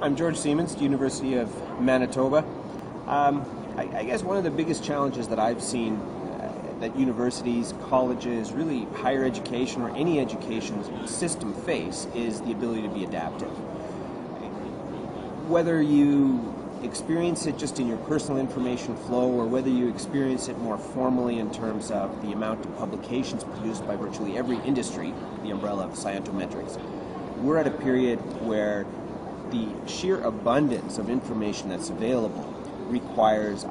I'm George Siemens, University of Manitoba. I guess one of the biggest challenges that I've seen that universities, colleges, really higher education or any education system face is the ability to be adaptive. Whether you experience it just in your personal information flow or whether you experience it more formally in terms of the amount of publications produced by virtually every industry, the umbrella of scientometrics, we're at a period where the sheer abundance of information that's available requires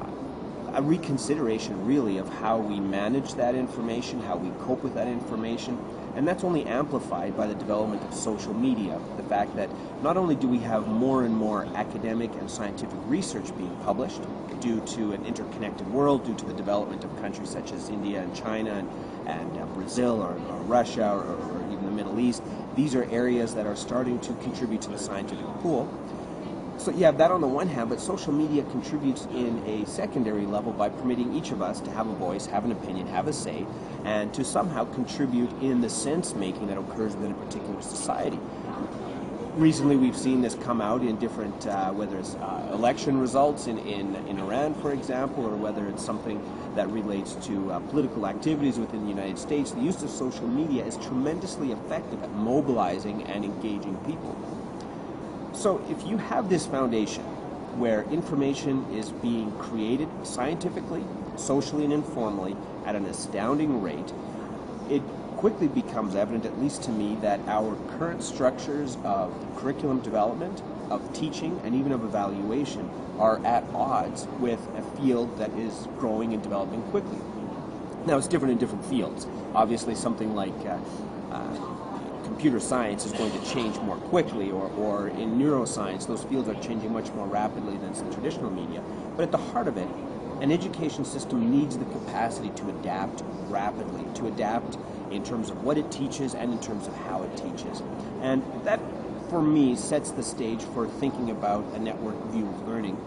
a reconsideration really of how we manage that information, how we cope with that information, and that's only amplified by the development of social media. The fact that not only do we have more and more academic and scientific research being published due to an interconnected world, due to the development of countries such as India and China and Brazil or Russia or even the Middle East, these are areas that are starting to contribute to the scientific pool. So you have that on the one hand, but social media contributes in a secondary level by permitting each of us to have a voice, have an opinion, have a say, and to somehow contribute in the sense-making that occurs within a particular society. Recently we've seen this come out in different, whether it's election results in Iran, for example, or whether it's something that relates to political activities within the United States. The use of social media is tremendously effective at mobilizing and engaging people. So if you have this foundation where information is being created scientifically, socially, and informally at an astounding rate, it quickly becomes evident, at least to me, that our current structures of curriculum development, of teaching, and even of evaluation are at odds with a field that is growing and developing quickly. Now, it's different in different fields. Obviously, something like computer science is going to change more quickly, or in neuroscience, those fields are changing much more rapidly than some traditional media. But at the heart of it, an education system needs the capacity to adapt rapidly, to adapt in terms of what it teaches and in terms of how it teaches. And that, for me, sets the stage for thinking about a network view of learning.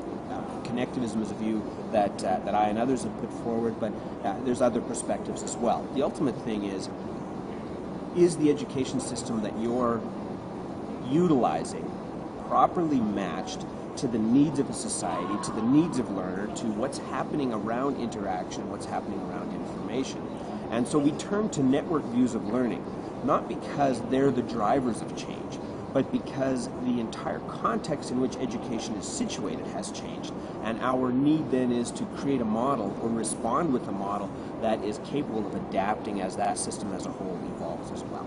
Connectivism is a view that I and others have put forward, but there's other perspectives as well. The ultimate thing is the education system that you're utilizing properly matched to the needs of a society, to the needs of learner, to what's happening around interaction, what's happening around information. And so we turn to network views of learning, not because they're the drivers of change, but because the entire context in which education is situated has changed. And our need then is to create a model or respond with a model that is capable of adapting as that system as a whole evolves as well.